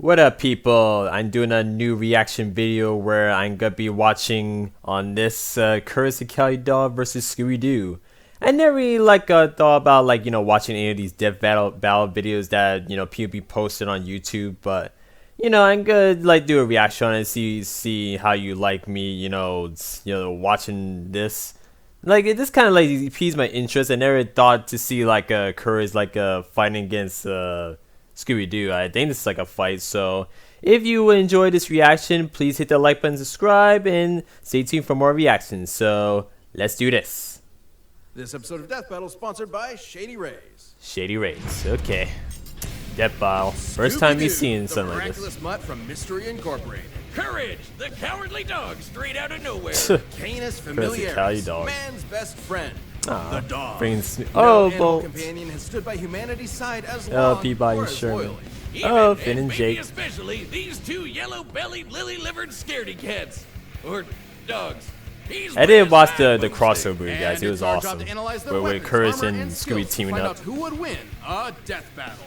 What up, people? I'm doing a new reaction video where I'm gonna be watching on this Courage the Cowardly Dog versus Scooby-Doo. I never really thought about watching any of these death battle videos that people be posting on YouTube, but I'm gonna do a reaction on it, see how you like me watching this. It just kind of piques my interest. I never thought to see Courage fighting against Scooby-Doo. I think this is a fight, so if you enjoy this reaction, please hit the like button, subscribe, and stay tuned for more reactions. So let's do this. This episode of Death Battle is sponsored by Shady Rays. Shady Rays, okay. Death Battle. First time you've seen something like this. Miraculous mutt from Mystery Incorporated. Courage, the Cowardly Dog, straight out of nowhere. Canis Familiaris, man's best friend. The dog. Oh, Bolt. Companion has stood by humanity's side as long Peabody or as Sherman. Oh, Finn and Jake. Especially these two yellow-bellied, lily-livered scaredy cats. Or dogs. I did watch the crossover, guys. It was awesome. Where Courage and Scooby teaming up. Who would win a death battle?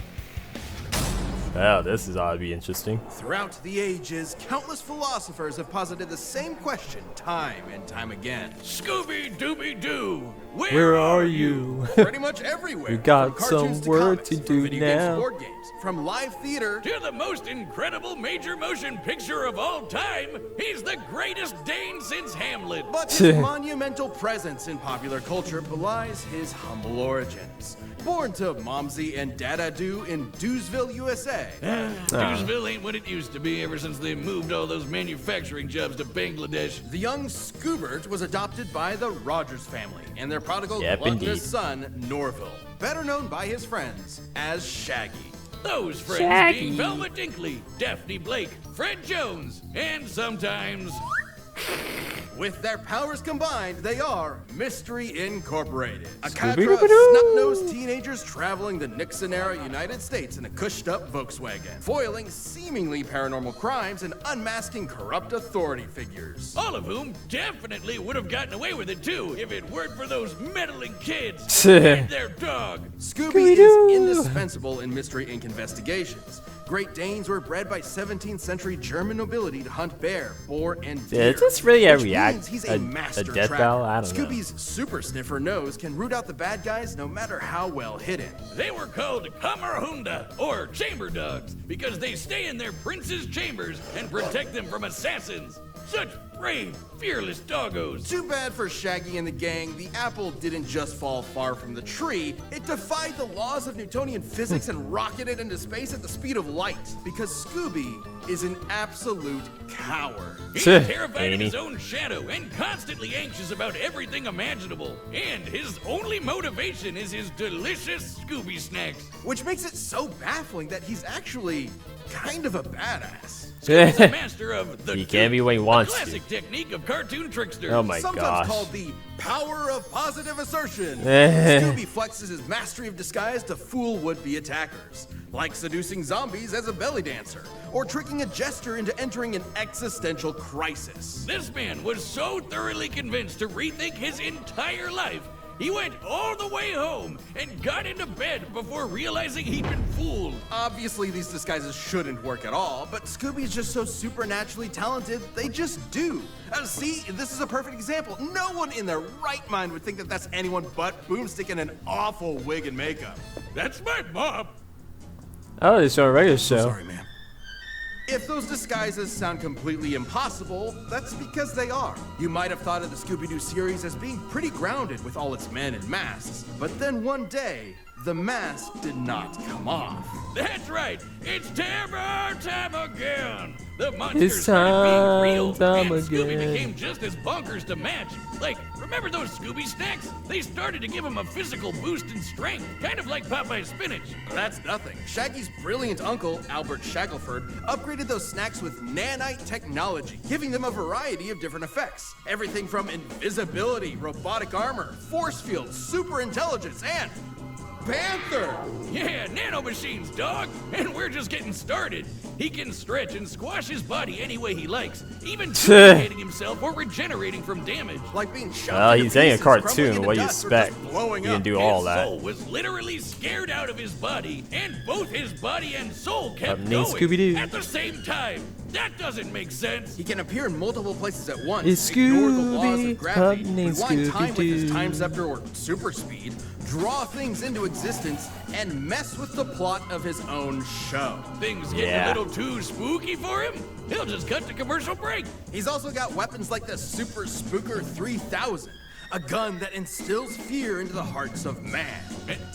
Wow, this is ought to be interesting. Throughout the ages, countless philosophers have posited the same question time and time again. Scooby-Dooby-Doo, where are you? Pretty much everywhere. We got some work to do now. Board games, from live theater to the most incredible major motion picture of all time. He's the greatest Dane since Hamlet. But his monumental presence in popular culture belies his humble origins. Born to Momsy and Dada-Doo in Doosville, USA. Doosville ain't what it used to be ever since they moved all those manufacturing jobs to Bangladesh. The young Scoobert was adopted by the Rogers family and their prodigal gluttonous son, Norville, better known by his friends as Shaggy. Those friends being Velma Dinkley, Daphne Blake, Fred Jones, and sometimes... With their powers combined, they are Mystery Incorporated. A cadre of snot-nosed teenagers traveling the Nixon-era United States in a cushed-up Volkswagen, foiling seemingly paranormal crimes and unmasking corrupt authority figures. All of whom definitely would have gotten away with it too if it weren't for those meddling kids and their dog. Scooby is indispensable in Mystery Inc. investigations. Great Danes were bred by 17th century German nobility to hunt bear, boar, and deer. Is this really a He's a master death battle? I don't know. Scooby's super sniffer nose can root out the bad guys no matter how well hidden. They were called Kamerhunda, or chamber dogs, because they stay in their prince's chambers and protect them from assassins. Such brave, fearless doggos. Too bad for Shaggy and the gang, the apple didn't just fall far from the tree, it defied the laws of Newtonian physics and rocketed into space at the speed of light. Because Scooby is an absolute coward. He's terrified of his own shadow and constantly anxious about everything imaginable. And his only motivation is his delicious Scooby snacks. Which makes it so baffling that he's actually kind of a badass. He's a master of the he can be when he wants to. Classic technique of cartoon tricksters. Oh my Sometimes gosh. called the power of positive assertion. Scooby flexes his mastery of disguise to fool would-be attackers, like seducing zombies as a belly dancer, or tricking a jester into entering an existential crisis. This man was so thoroughly convinced to rethink his entire life, he went all the way home and got into bed before realizing he'd been fooled. Obviously, these disguises shouldn't work at all, but Scooby's just so supernaturally talented, they just do. See, this is a perfect example. No one in their right mind would think that that's anyone but Boomstick in an awful wig and makeup. That's my mom. Oh, it's a regular show. Sorry, ma'am. If those disguises sound completely impossible, that's because they are. You might have thought of the Scooby-Doo series as being pretty grounded with all its men and masks, but then one day, the mask did not come off. That's right, it's terror time again. The monsters started being real, and Scooby became just as bonkers to match. Like, remember those Scooby snacks? They started to give him a physical boost in strength, kind of like Popeye's spinach. That's nothing. Shaggy's brilliant uncle, Albert Shackelford, upgraded those snacks with nanite technology, giving them a variety of different effects. Everything from invisibility, robotic armor, force fields, super intelligence, and panther! Yeah, nanomachines, dog! And we're just getting started. He can stretch and squash his body any way he likes, even duplicating himself or regenerating from damage. Like being shot Well, into he's saying a pieces, crumbling cartoon. into What do you dust, or just expect? blowing He can up. do all His that. soul was literally scared out of his body, and both his body and soul kept Named going Scooby-Doo. at the same time. That doesn't make sense. He can appear in multiple places at once, It's ignore the laws Scooby, of gravity, pup named rewind time with his Scooby-Doo. time scepter or super speed, draw things into existence, and mess with the plot of his own show. Things getting Yeah. a little too spooky for him? He'll just cut to commercial break. He's also got weapons like the Super Spooker 3000, a gun that instills fear into the hearts of man.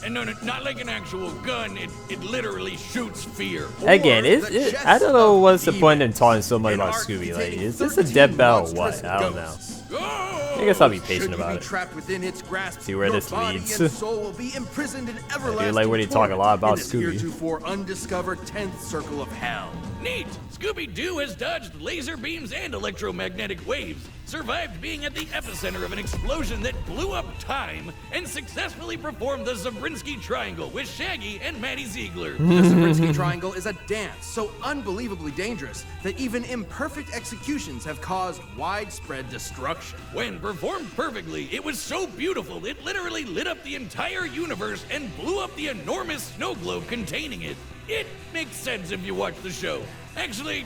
And no, not like an actual gun. It literally shoots fear. Again, Or the I don't know chest what's the of point in demons. talking so much An about arc Scooby. Like, containing is this a 13 dead bell or monstrous what? I don't know. ghosts. I guess I'll be patient Should you about be it. trapped within its grasp, See where your this body leads. and soul will be imprisoned in everlasting like when you talk a lot about torment in Scooby. this heretofore undiscovered 10th circle of hell. Neat! Scooby-Doo has dodged laser beams and electromagnetic waves, survived being at the epicenter of an explosion that blew up time, and successfully performed the Zabrinsky Triangle with Shaggy and Maddie Ziegler. The Zabrinsky Triangle is a dance so unbelievably dangerous that even imperfect executions have caused widespread destruction. When performed perfectly, it was so beautiful it literally lit up the entire universe and blew up the enormous snow globe containing it. It makes sense if you watch the show. Actually,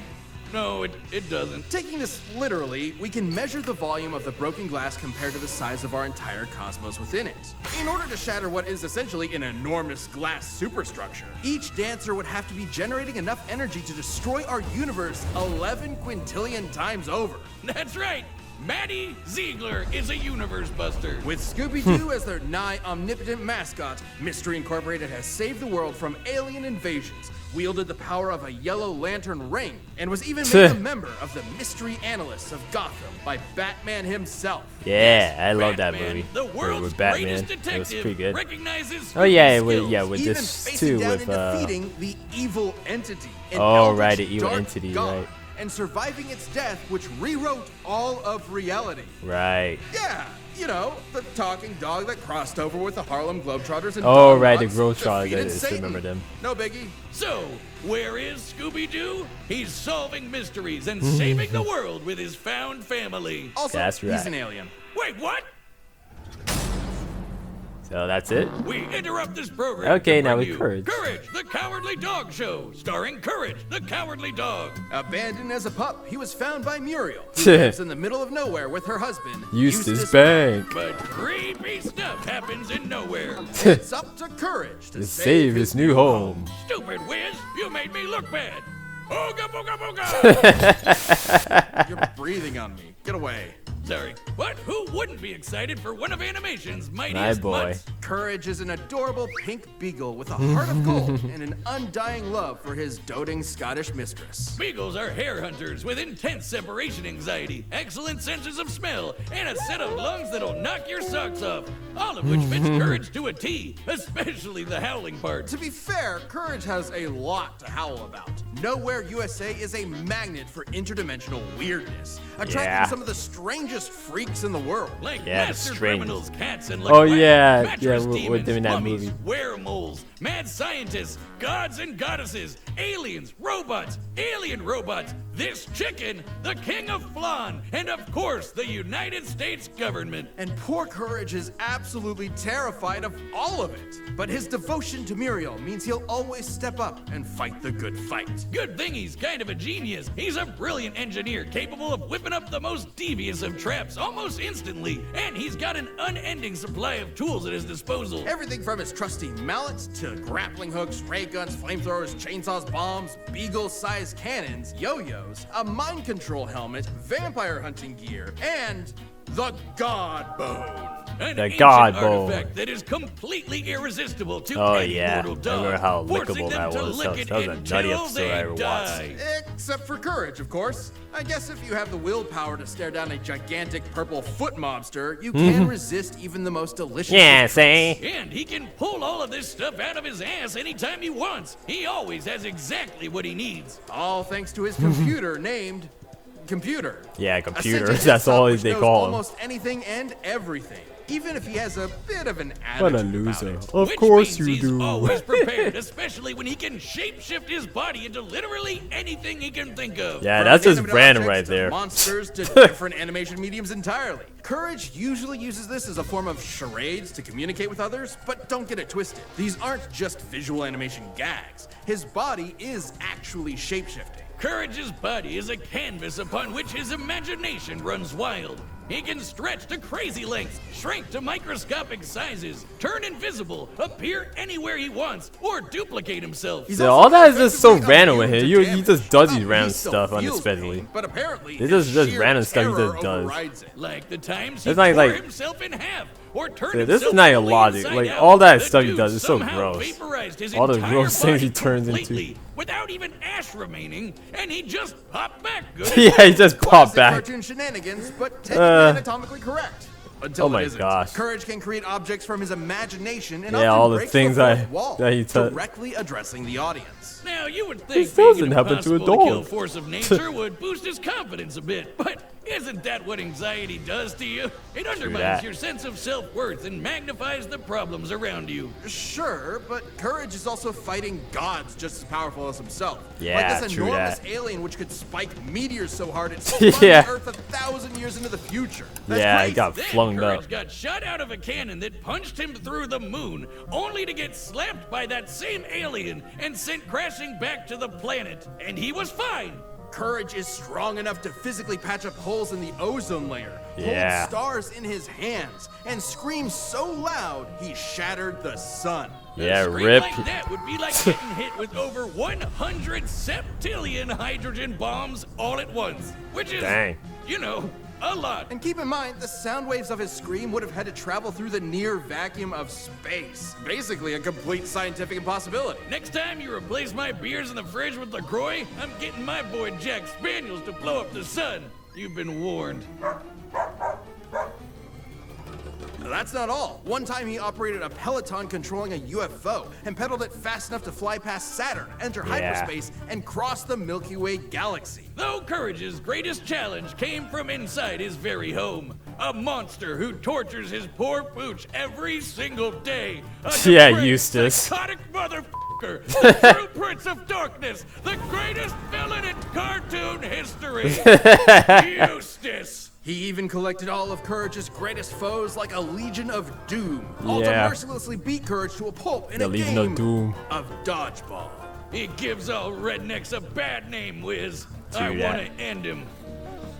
no, it doesn't. Taking this literally, we can measure the volume of the broken glass compared to the size of our entire cosmos within it. In order to shatter what is essentially an enormous glass superstructure, each dancer would have to be generating enough energy to destroy our universe 11 quintillion times over. That's right. Maddie Ziegler is a universe buster. With Scooby-Doo as their nigh omnipotent mascot, Mystery Incorporated has saved the world from alien invasions, wielded the power of a yellow lantern ring, and was even made a member of the Mystery Analysts of Gotham by Batman himself. Yeah, I love that Batman, movie. The world's with Batman. greatest It was detective pretty good. recognizes Oh yeah, Scooby's with Even this facing too, down with and defeating the evil entity. An Oh, eldritch, right, the evil dark entity, god, right. And surviving its death, which rewrote all of reality. right. Yeah, you know, the talking dog that crossed over with the Harlem Globetrotters and Oh Don right, the Knotts Globetrotters. I defeated just Satan. remember them. No biggie. So, where is Scooby-Doo? He's solving mysteries and saving the world with his found family. Also, That's he's right. an alien. Wait, what? So that's it. We interrupt this program. Okay, to now bring with you Courage. Courage, the Cowardly Dog Show, starring Courage, the Cowardly Dog. Abandoned as a pup, he was found by Muriel, who lives in the middle of nowhere with her husband, Eustace Bank. But creepy stuff happens in nowhere. It's up to Courage to To save his new home. Stupid Wiz, you made me look bad. Ooga booga booga! You're breathing on me. Get away. Sorry. What? Who wouldn't be excited for one of animation's My mightiest boy. mutts? Courage is an adorable pink beagle with a heart of gold and an undying love for his doting Scottish mistress. Beagles are hair hunters with intense separation anxiety, excellent senses of smell, and a set of lungs that'll knock your socks off. All of which fits Courage to a T, especially the howling part. To be fair, Courage has a lot to howl about. Nowhere USA is a magnet for interdimensional weirdness, attracting Yeah. some of the strangest freaks in the world. Like Yeah, the master strange- criminals, cats, and Oh, like yeah, mattress yeah, we're demons, doing that mummies, movie. weremoles, mad scientists, gods and goddesses, aliens, robots, alien robots, this chicken, the king of flan, and of course the United States government. And poor Courage is absolutely terrified of all of it. But his devotion to Muriel means he'll always step up and fight the good fight. Good thing he's kind of a genius. He's a brilliant engineer capable of whipping up the most devious of traps almost instantly, and he's got an unending supply of tools at his disposal. Everything from his trusty mallet to grappling hooks, ray guns, flamethrowers, chainsaws, bombs, beagle-sized cannons, yo-yos, a mind control helmet, vampire hunting gear, and the God Bone. An The ancient God Bone. artifact that is completely irresistible to Oh, any yeah. mortal I dog, remember how forcing lickable them that to was. lick That it was a nutty until episode they I ever watched. die. Except for Courage, of course. I guess if you have the willpower to stare down a gigantic purple foot mobster, you can resist even the most delicious. Yeah, of see? And he can pull all of this stuff out of his ass anytime he wants. He always has exactly what he needs. All thanks to his computer named computer. Yeah, A computer. sentient That's all desktop which they knows call him. almost anything and everything, even if he has a bit of an What attitude a about loser. it. Of Which course means you he's do. always prepared, especially when he can shapeshift his body into literally anything he can think of. Yeah, From that's just inanimate random objects right to there. monsters to different animation mediums entirely. Courage usually uses this as a form of charades to communicate with others, but don't get it twisted. These aren't just visual animation gags. His body is actually shapeshifting. Courage's body is a canvas upon which his imagination runs wild. He can stretch to crazy lengths, shrink to microscopic sizes, turn invisible, appear anywhere he wants, or duplicate himself. He's Yeah, also all that is just so effectively random with immune him. to He damage. just does these He random still stuff feels unexpectedly. pain, but apparently It's his just sheer random stuff he terror just does. overrides it. Like the times he It's not tore like- himself in half, or turned Yeah, this is himself not even fully logic. inside Like, out. all that The stuff he dude does is so somehow gross. vaporized his All the entire gross things he body turns into. completely, without even ash remaining, and he just popped back good as Yeah, he just popped Classic back. cartoon shenanigans, but technically anatomically correct. Until Oh my it isn't. gosh. Courage can create objects from his imagination and Yeah, often all the breaks things fourth that- wall, that he took. directly addressing the audience. Now, you would think This being doesn't an happen to a impossible-to-kill dog. force of nature would boost his confidence a bit, but isn't that what anxiety does to you? It undermines that. your sense of self-worth and magnifies the problems around you. Sure, but Courage is also fighting gods just as powerful as himself. Yeah, like this true enormous that. alien which could spike meteors so hard it spun Yeah. the Earth 1,000 years into the future. That's Yeah, crazy. he got Then flung Courage up. got shot out of a cannon that punched him through the moon, only to get slapped by that same alien and sent crashing back to the planet. And he was fine. Courage is strong enough to physically patch up holes in the ozone layer, Yeah. hold stars in his hands, and scream so loud he shattered the sun. Yeah, A scream rip. like that would be like getting hit with over 100 septillion hydrogen bombs all at once, which is, Dang. you know, a lot. And keep in mind, the sound waves of his scream would have had to travel through the near vacuum of space. Basically, a complete scientific impossibility. Next time you replace my beers in the fridge with LaCroix, I'm getting my boy Jack Spaniels to blow up the sun. You've been warned. That's not all. One time he operated a Peloton controlling a UFO and pedaled it fast enough to fly past Saturn, enter Yeah. hyperspace, and cross the Milky Way galaxy. Though Courage's greatest challenge came from inside his very home. A monster who tortures his poor pooch every single day. A Yeah, depraved, Eustace. psychotic motherfucker. The true Prince of Darkness. The greatest villain in cartoon history. Eustace. He even collected all of Courage's greatest foes like a Legion of Doom, all to Yeah. mercilessly beat Courage to a pulp in The a Legion game of Doom. of dodgeball. He gives all rednecks a bad name, Wiz. I True want that. to end him.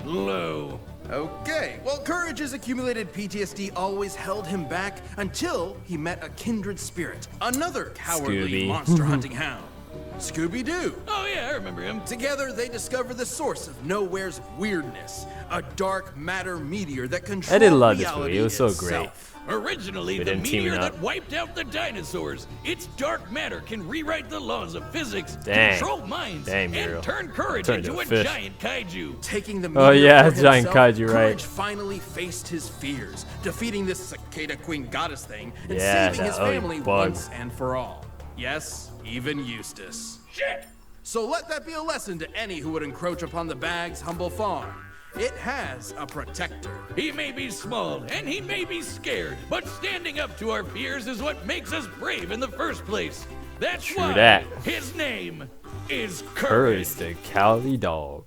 Low. Okay, well, Courage's accumulated PTSD always held him back until he met a kindred spirit, another cowardly Scooby. monster hunting hound, Scooby-Doo. Oh yeah, I remember him. Together, they discover the source of Nowhere's weirdness, a dark matter meteor that controls I did love this reality movie. It was so itself. great. Originally, We the didn't team meteor it up. that wiped out the dinosaurs. Its dark matter can rewrite the laws of physics, Dang. control minds, Dang, Muriel. and turn Courage Turned into a into a fish. giant kaiju. Taking the Oh, meteor yeah, for giant himself, kaiju, right. Courage finally faced his fears, defeating this cicada queen goddess thing and Yeah, saving his that ugly family bug. once and for all. Yes, even Eustace. Shit! So let that be a lesson to any who would encroach upon the Bag's humble farm. It has a protector. He may be small and he may be scared, but standing up to our fears is what makes us brave in the first place. That's True why that. his name is Courage Courage. the Cowardly Dog.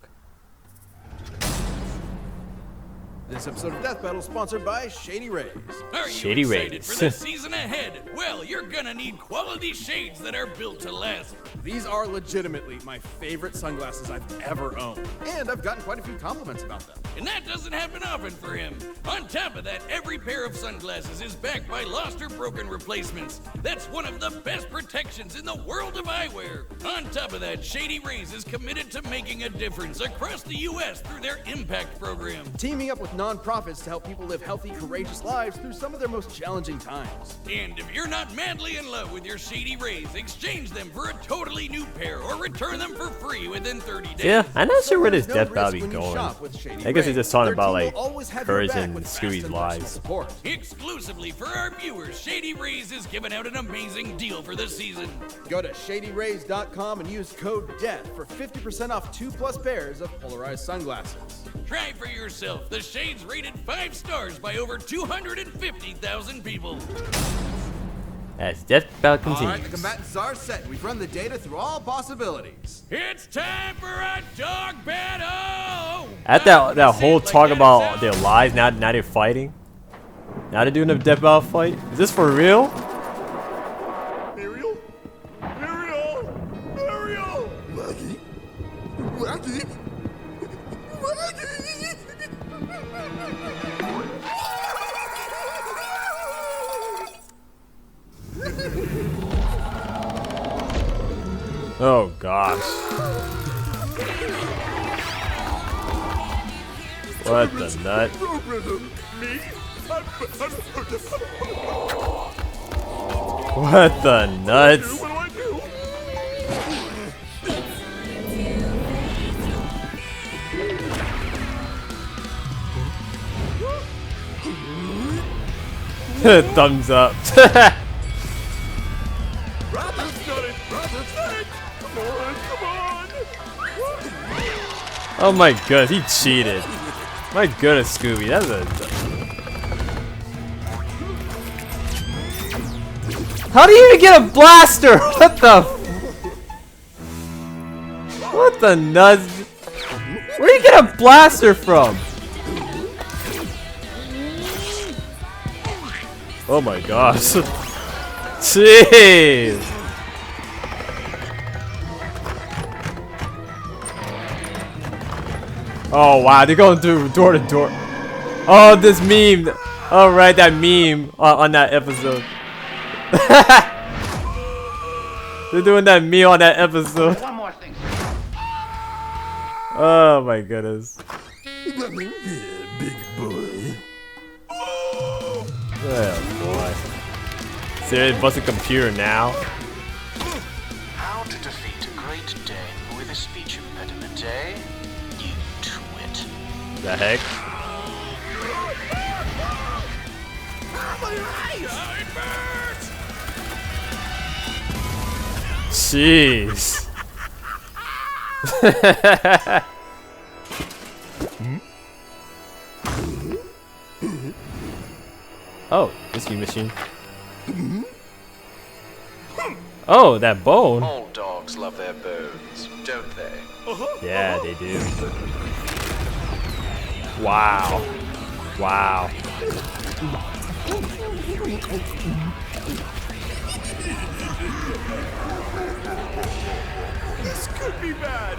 This episode of Death Battle is sponsored by Shady Rays. Are you Shady excited Rays. for the season ahead? Well, you're gonna need quality shades that are built to last. These are legitimately my favorite sunglasses I've ever owned, and I've gotten quite a few compliments about them. And that doesn't happen often for him. On top of that, every pair of sunglasses is backed by lost or broken replacements. That's one of the best protections in the world of eyewear. On top of that, Shady Rays is committed to making a difference across the U.S. through their Impact program. Teaming up with nonprofits to help people live healthy, courageous lives through some of their most challenging times. And if you're not madly in love with your Shady Rays, exchange them for a totally new pair or return them for free within 30 days. Yeah, I'm not sure where this There's death no battle risk be when you going. shop with Shady I guess Ray. it's just talking Their about team like will always have your courage back and with fast Scooby's and personal lives. support. Exclusively for our viewers, Shady Rays is giving out an amazing deal for the season. Go to ShadyRays.com and use code DEATH for 50% off 2+ pairs of polarized sunglasses. Try for yourself. The Shades rated 5 stars by over 250,000 people. As death battle All right, the continues. combatants are set. We've run the data through all possibilities. It's time for a dog battle! At that whole talk about their lives, now they're fighting. Now they're doing a death battle fight. Is this for real? Muriel? Muriel? Muriel? Maggie? Maggie? Oh gosh. What the nut? What the nuts? Thumbs up. Oh my god, he cheated. My goodness, Scooby, that's a... How do you even get a blaster? What the... What the nuts? Where do you get a blaster from? Oh my gosh. Jeez. Oh wow, they're going through door to door. Oh, this meme. Oh right, that meme on that episode. They're doing that meme on that episode. One more thing. Oh my goodness. Big boy. Oh boy. Seriously, bust a computer now. How to defeat a Great Dane with a speech impediment, eh? You twit. The heck? Jeez. Oh, whiskey machine. Oh, that bone. All dogs love their bones, don't they? Yeah, they do. Wow. Wow. This could be bad.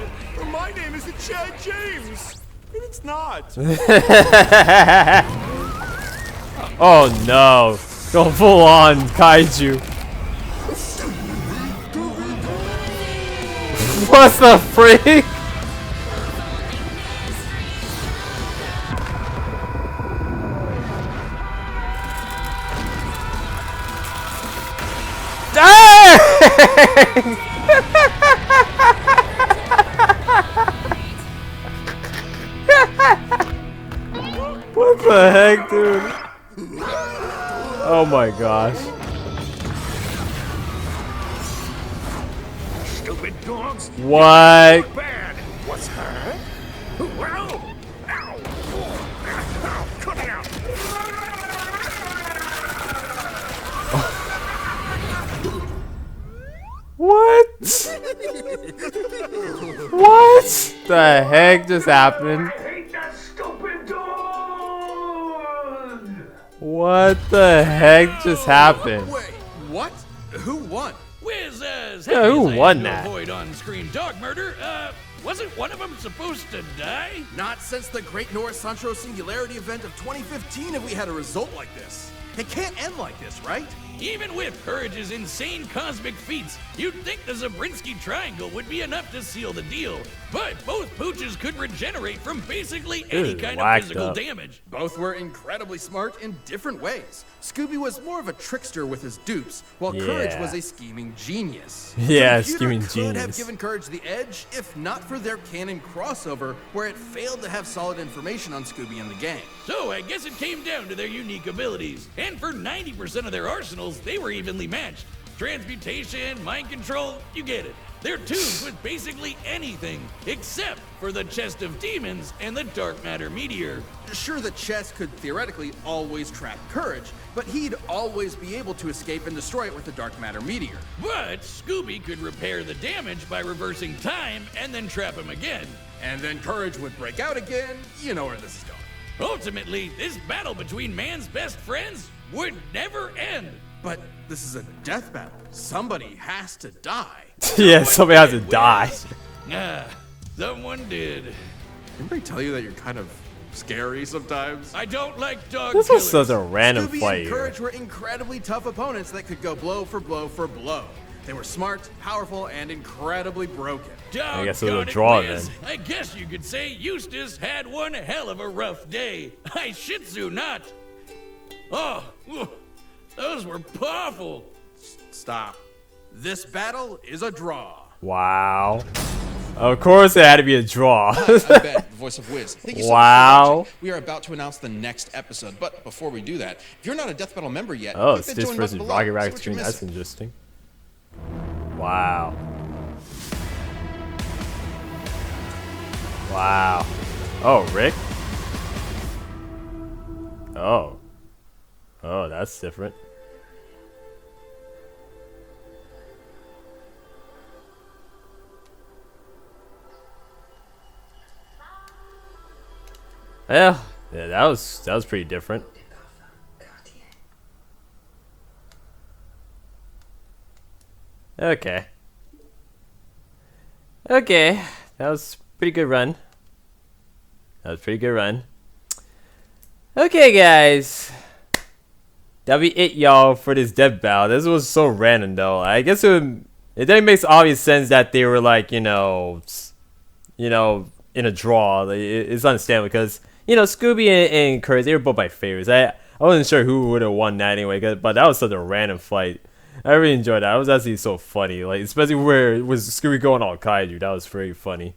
My name isn't Chad James. And it's not. Oh no. Go full on kaiju. What the freak? Dang! What the heck, dude? Oh my gosh. Stupid dogs. What? Bad. What's her? Ow! Ow! Ow! Cut it out! What? What the heck just happened? hate that stupid dog! What the heck just happened? Wait, what? Who won? Wiz, as Yeah, happy who as I won am to that? avoid on-screen dog murder, wasn't one of them supposed to die? Not since the Great North Central Singularity event of 2015 have we had a result like this. It can't end like this, right? Even with Courage's insane cosmic feats, you'd think the Zabrinsky Triangle would be enough to seal the deal. But both pooches could regenerate from basically any kind of physical damage. Both were incredibly smart in different ways. Scooby was more of a trickster with his dupes, while Courage was a scheming genius. Yeah, The scheming computer could have genius. given Courage the edge if not for their canon crossover, where it failed to have solid information on Scooby and the gang. So I guess it came down to their unique abilities. And for 90% of their arsenals, they were evenly matched. Transmutation, mind control, you get it. They're tuned with basically anything, except for the Chest of Demons and the Dark Matter Meteor. Sure, the chest could theoretically always trap Courage, but he'd always be able to escape and destroy it with the Dark Matter Meteor. But Scooby could repair the damage by reversing time and then trap him again. And then Courage would break out again. You know where this is going. Ultimately, this battle between man's best friends would never end. But this is a death battle. Somebody has to die. Yeah, somebody has to die. Ah, someone did. Anybody tell you that you're kind of scary sometimes? I don't like dog This was killers. such a random Scooby fight and here. Courage were incredibly tough opponents that could go blow for blow for blow. They were smart, powerful, and incredibly broken. I guess it was a Doggone draw Liz. then. I guess you could say Eustace had one hell of a rough day. I shih tzu not. Oh, those were powerful. Stop. This battle is a draw. Wow. Of course it had to be a draw. I'm Ben, voice of Wiz. Thank you so much Wow. for watching. We are about to announce the next episode, but before we do that, if you're not a Death Battle member yet, Oh, click the Stitch join versus button below. Rocket See Rack what you're Extreme. That's missing. interesting. Wow. Wow. Oh, Rick? Oh. Oh, that's different. Yeah, that was pretty different. Okay. Okay, that was a pretty good run. That was a pretty good run. Okay, guys. That'll be it, y'all, for this death battle. This was so random, though. I guess it then makes obvious sense that they were like, in a draw. Like, it's understandable because Scooby and Courage, they were both my favorites. I wasn't sure who would have won that anyway, but that was such a random fight. I really enjoyed that. It was actually so funny, like especially where it was Scooby going all kaiju. That was very funny.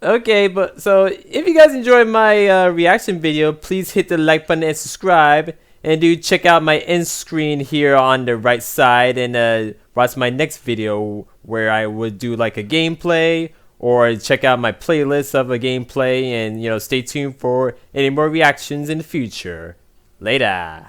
Okay, but so if you guys enjoyed my reaction video, please hit the like button and subscribe. And do check out my end screen here on the right side and watch my next video where I would do like a gameplay, or check out my playlist of a gameplay, and stay tuned for any more reactions in the future. Later.